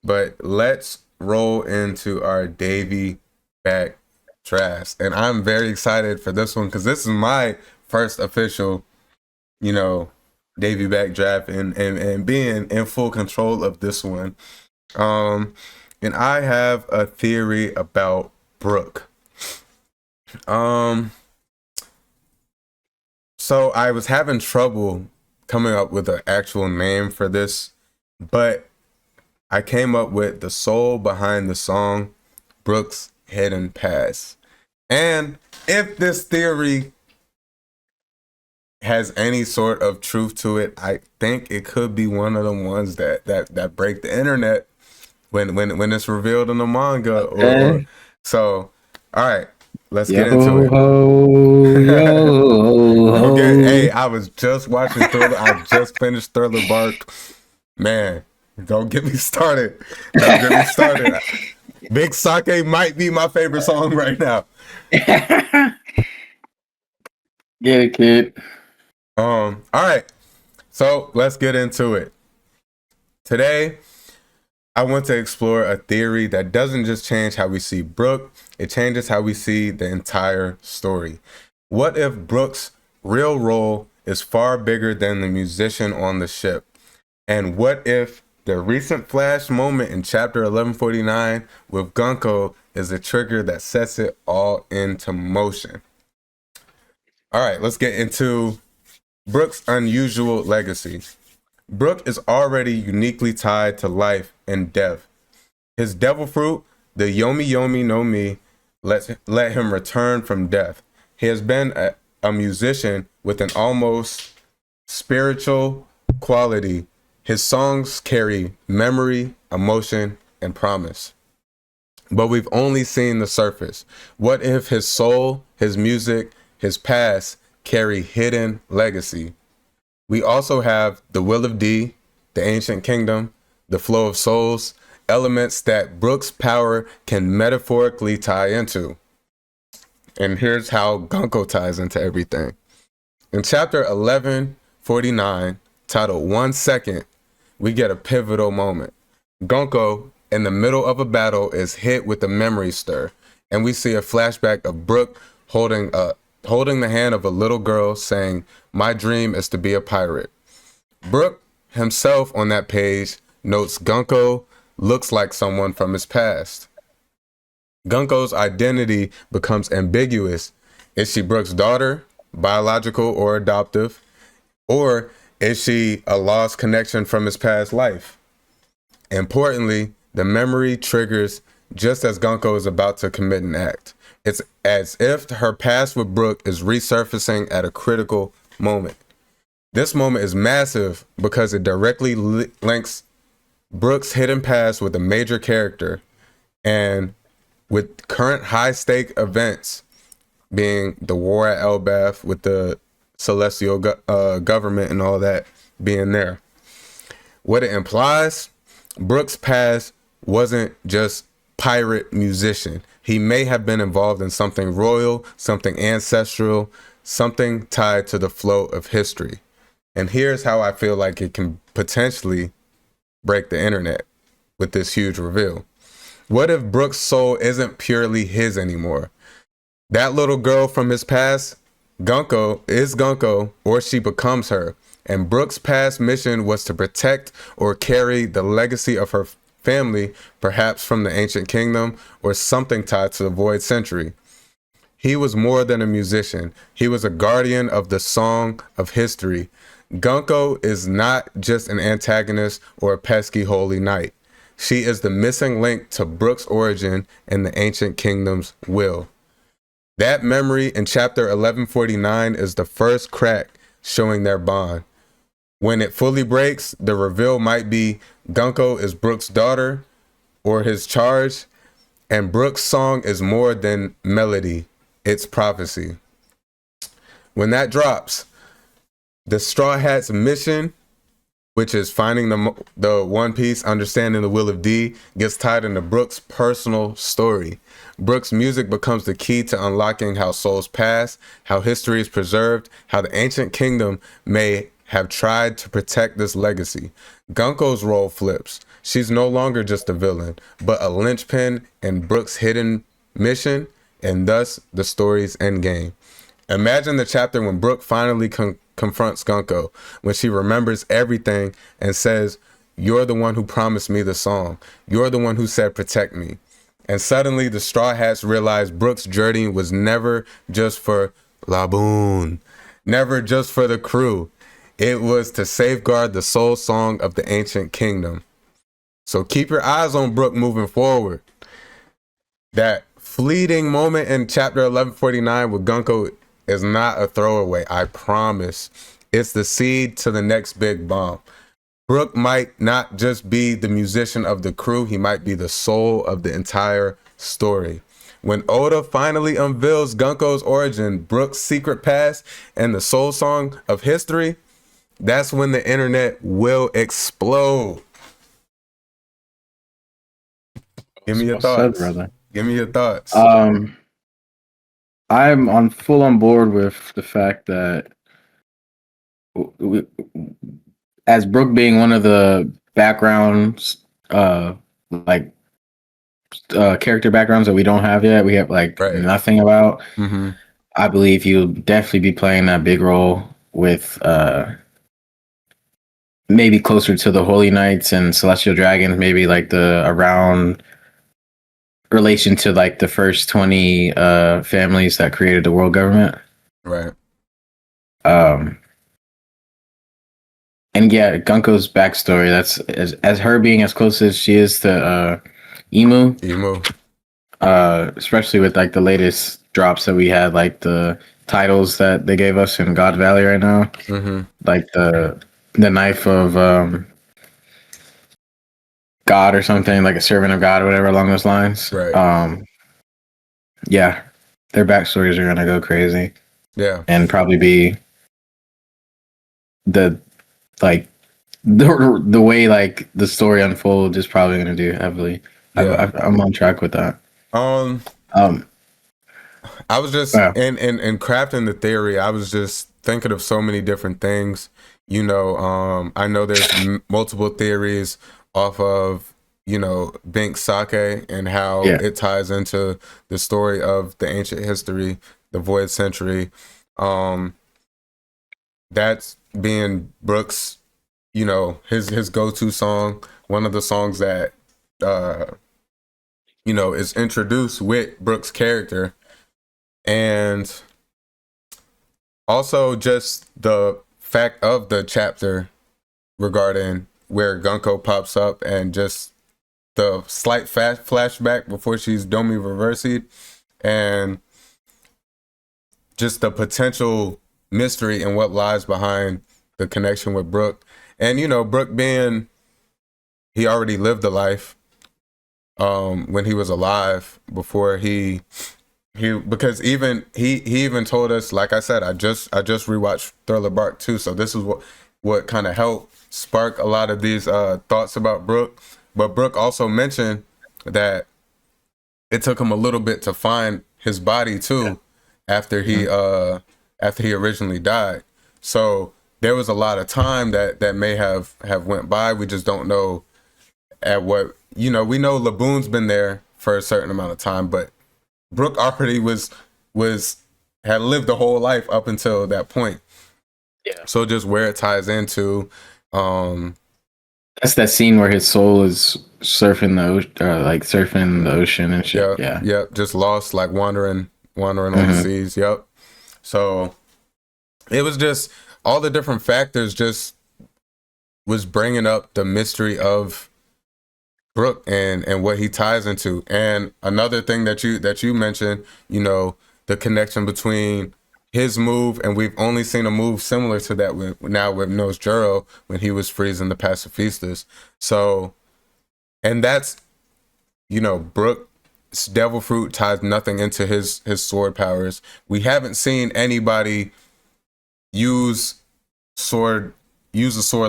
but let's roll into our Davey back drafts. And I'm very excited for this one because this is my first official, Davey back draft and being in full control of this one. And I have a theory about Brook. So I was having trouble coming up with an actual name for this, but I came up with the soul behind the song, Brook's Hidden Past. And if this theory has any sort of truth to it, I think it could be one of the ones that break the internet when it's revealed in the manga. Okay. So, all right, let's get into it. Okay, hey, I was just watching Thriller. I just finished Thriller Bark. Man, don't get me started. Big Sake might be my favorite song right now. Get it, kid. All right. So let's get into it. Today, I want to explore a theory that doesn't just change how we see Brook, it changes how we see the entire story. What if Brook's real role is far bigger than the musician on the ship? And what if the recent flash moment in chapter 1149 with Gunko is the trigger that sets it all into motion? All right, let's get into Brook's unusual legacy. Brook is already uniquely tied to life and death. His devil fruit, the Yomi Yomi no Mi, let him return from death. He has been a musician with an almost spiritual quality. His songs carry memory, emotion, and promise. But we've only seen the surface. What if his soul, his music, his past carry hidden legacy? We also have the Will of D, the Ancient Kingdom, the Flow of Souls, elements that Brook's power can metaphorically tie into. And here's how Gunko ties into everything. In chapter 1149, titled 1 Second, we get a pivotal moment. Gunko, in the middle of a battle, is hit with a memory stir, and we see a flashback of Brook holding the hand of a little girl saying, "My dream is to be a pirate." Brook himself on that page notes Gunko looks like someone from his past. Gunko's identity becomes ambiguous. Is she Brook's daughter, biological or adoptive? Or is she a lost connection from his past life? Importantly, the memory triggers just as Gunko is about to commit an act. It's as if her past with Brook is resurfacing at a critical moment. This moment is massive because it directly links Brook's hidden past with a major character, and with current high-stake events being the war at Elbaf with the celestial government and all that being there. What it implies, Brook's past wasn't just pirate musician. He may have been involved in something royal, something ancestral, something tied to the flow of history. And here's how I feel like it can potentially break the internet with this huge reveal. What if Brook's soul isn't purely his anymore? That little girl from his past, Gunko, is Gunko, or she becomes her. And Brook's past mission was to protect or carry the legacy of her family, perhaps from the Ancient Kingdom or something tied to the Void Century. He was more than a musician. He was a guardian of the song of history. Gunko is not just an antagonist or a pesky holy knight. She is the missing link to Brook's origin and the Ancient Kingdom's will. That memory in chapter 1149 is the first crack showing their bond. When it fully breaks, the reveal might be Gunko is Brook's daughter or his charge, and Brook's song is more than melody, it's prophecy. When that drops, the Straw Hat's mission, which is finding the One Piece, understanding the Will of D, gets tied into Brook's personal story. Brook's music becomes the key to unlocking how souls pass, how history is preserved, how the Ancient Kingdom may have tried to protect this legacy. Gunko's role flips. She's no longer just a villain, but a linchpin in Brook's hidden mission, and thus the story's endgame. Imagine the chapter when Brook finally confronts Gunko, when she remembers everything and says, "You're the one who promised me the song. You're the one who said protect me." And suddenly the Straw Hats realize Brook's journey was never just for Laboon, never just for the crew. It was to safeguard the soul song of the ancient kingdom. So keep your eyes on Brook moving forward. That fleeting moment in chapter 1149 with Gunko is not a throwaway, I promise. It's the seed to the next big bomb. Brook might not just be the musician of the crew, he might be the soul of the entire story. When Oda finally unveils Gunko's origin, Brook's secret past, and the soul song of history, that's when the internet will explode. Give me your thoughts. Brother. Give me your thoughts. I'm on board with the fact that as Brook being one of the backgrounds, character backgrounds that we don't have yet, we have nothing about. Mm-hmm. I believe he'll definitely be playing that big role with maybe closer to the Holy Knights and Celestial Dragons, maybe like the around relation to like the first 20 families that created the world government. Right. And yeah, Gunko's backstory, that's as her being as close as she is to Emu. Especially with like the latest drops that we had, like the titles that they gave us in God Valley right now. Mm-hmm. Like the knife of God or something, like a servant of God or whatever along those lines. Right. Yeah, their backstories are gonna go crazy. Yeah. And probably be the way like the story unfolds is probably gonna do heavily. Yeah. I'm on track with that. I was just in crafting the theory, I was just thinking of so many different things. You know, I know there's multiple theories off of, you know, Bink Sake and how it ties into the story of the ancient history, the Void Century. That's being Brook's, you know, his go-to song, one of the songs that you know, is introduced with Brook's character. And also just the fact of the chapter regarding where Gunko pops up and just the slight flashback before she's Domi Reversied, and just the potential mystery and what lies behind the connection with Brook. And, you know, Brook being, he already lived a life when he was alive before he because even he even told us, like I said, I just rewatched Thriller Bark too, so this is what kind of helped spark a lot of these thoughts about Brook. But Brook also mentioned that it took him a little bit to find his body too, after he originally died. So there was a lot of time that may have went by. We just don't know at what, you know, we know Laboon's been there for a certain amount of time, but Brook already had lived a whole life up until that point. Yeah. So just where it ties into, that's that scene where his soul is surfing the ocean and shit. Yeah. Just lost, like wandering on the seas. Yep. So it was just all the different factors just was bringing up the mystery of Brook and what he ties into. And another thing that you mentioned, you know, the connection between his move, and we've only seen a move similar to that with Nose Juro when he was freezing the pacifistas. So, and that's, you know, Brook's devil fruit ties nothing into his sword powers. We haven't seen anybody use a sword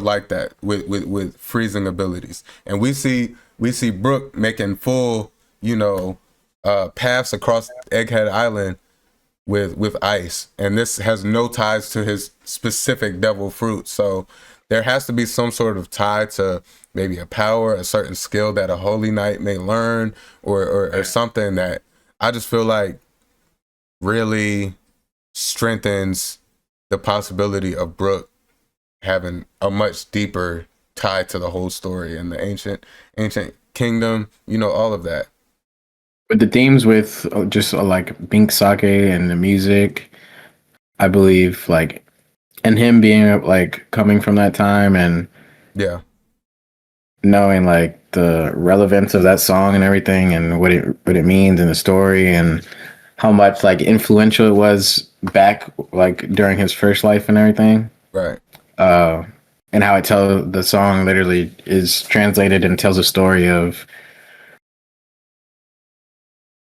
like that with freezing abilities. And we see Brook making full, you know, paths across Egghead Island with ice, and this has no ties to his specific devil fruit. So there has to be some sort of tie to maybe a power, a certain skill that a holy knight may learn, or something that I just feel like really strengthens the possibility of Brook having a much deeper tie to the whole story and the ancient kingdom, all of that. But the themes with just like Bink Sake and the music, I believe, like, and him being like coming from that time and Yeah. knowing like the relevance of that song and everything and what it means in the story and how much like influential it was back like during his first life and everything. Right. And how the song literally is translated and tells a story of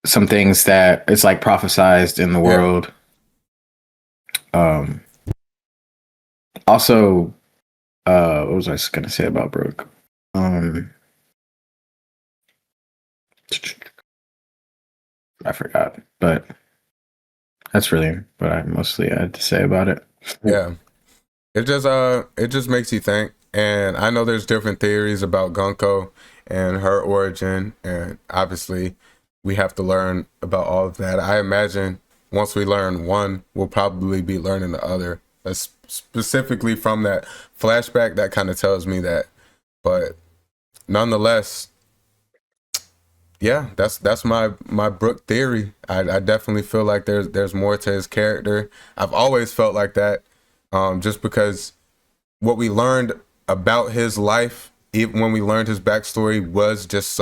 some things that it's like prophesized in the world. Also, what was I going to say about Brook? I forgot, but that's really what I mostly had to say about it. Yeah. It just makes you think. And I know there's different theories about Gunko and her origin, and obviously we have to learn about all of that. I imagine once we learn one, we'll probably be learning the other. Specifically from that flashback, that kind of tells me that. But nonetheless, yeah, that's my Brook theory. I definitely feel like there's more to his character. I've always felt like that, just because what we learned about his life, even when we learned his backstory, was just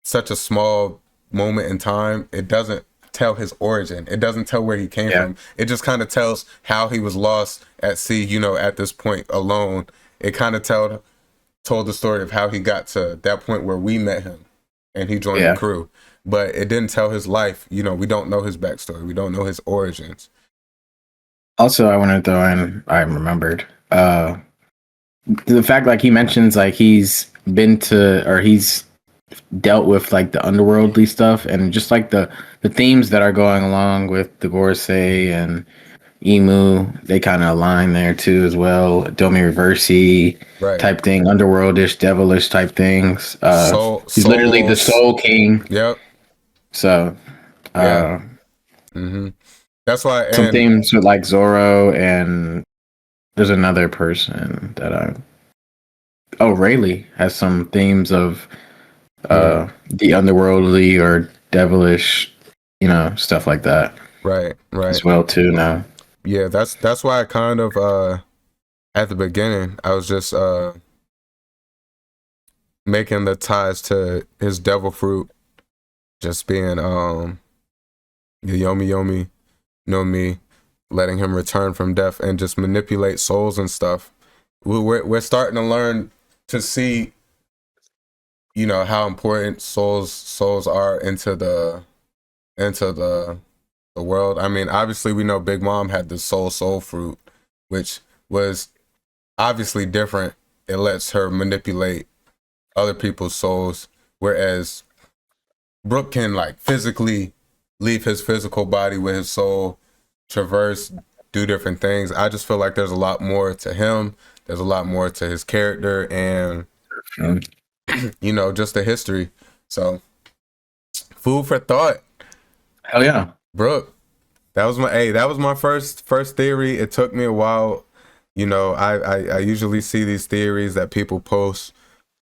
such a small moment in time. It doesn't tell his origin. It doesn't tell where he came from. It just kind of tells how he was lost at sea, at this point alone. It kind of told the story of how he got to that point where we met him and he joined the crew. But it didn't tell his life. We don't know his backstory. We don't know his origins. Also, I wanted to throw in, I remembered, the fact like he mentions like he's been to, or he's dealt with like the underworldly stuff and just like the themes that are going along with the Gorosei and Emu, they kind of align there too as well. Domi Reversi type thing, underworldish, devilish type things. He's literally the Soul King. Yep. So, that's why. Some themes with like Zoro, and there's another person that Rayleigh has some themes of the underworldly or devilish, stuff like that. Right. As well too now. Yeah, that's why I kind of at the beginning I was just making the ties to his devil fruit just being Yomi Yomi no Mi, letting him return from death and just manipulate souls and stuff. We're starting to learn to see how important souls are into the world. I mean, obviously we know Big Mom had the soul fruit, which was obviously different. It lets her manipulate other people's souls, whereas Brook can like physically leave his physical body with his soul, traverse, do different things. I just feel like there's a lot more to him. There's a lot more to his character and just the history. So food for thought. Hell yeah. Brook. That was my first theory. It took me a while. I usually see these theories that people post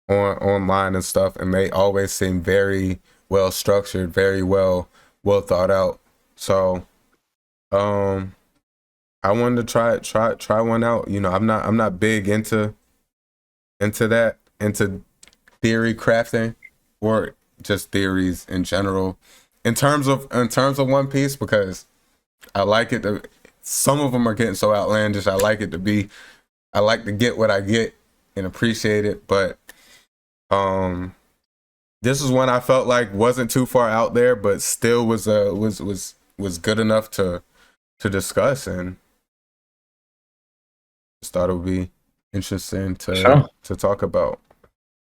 online and stuff, and they always seem very well structured, very well thought out. So I wanted to try one out. I'm not big into theory crafting or just theories in general. In terms of One Piece, because I like it to, some of them are getting so outlandish. I like to get what I get and appreciate it. But this is one I felt like wasn't too far out there, but still was good enough to discuss, and just thought it would be interesting to talk about.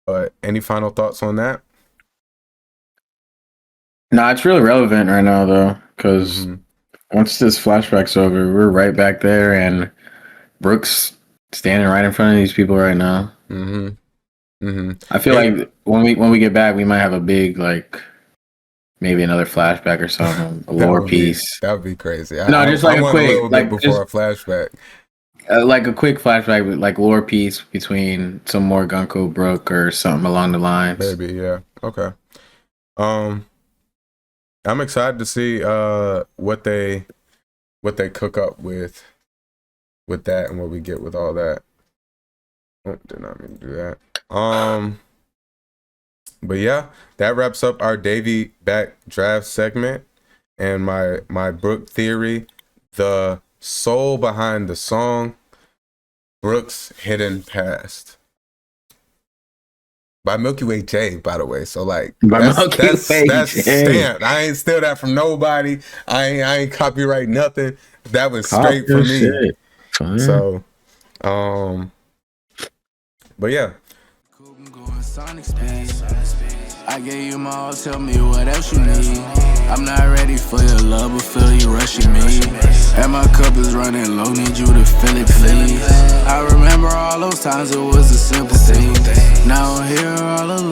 But any final thoughts on that? No, it's really relevant right now though, because once this flashback's over, we're right back there, and Brook's standing right in front of these people right now. I feel like when we get back, we might have a big maybe another flashback or something, a lore piece. That would be crazy. Just like a quick, before a flashback. Like a quick flashback with like lore piece between some more Gunko Brook or something along the lines. Maybe, yeah. Okay. I'm excited to see what they cook up with that and what we get with all that. Oh, did not mean to do that. But yeah, that wraps up our Davey Back Draft segment and my Brook theory. The soul behind the song, Brook's Hidden Past. By Milky Way J, by the way. So that's stamped. I ain't steal that from nobody. I ain't copyright nothing. That was straight from me. So, but yeah. I gave you my all, tell me what else you need. I'm not ready for your love, but feel you rushing me. And my cup is running low, need you to fill it, please. I remember all those times it was a simple thing. Now I'm here all alone.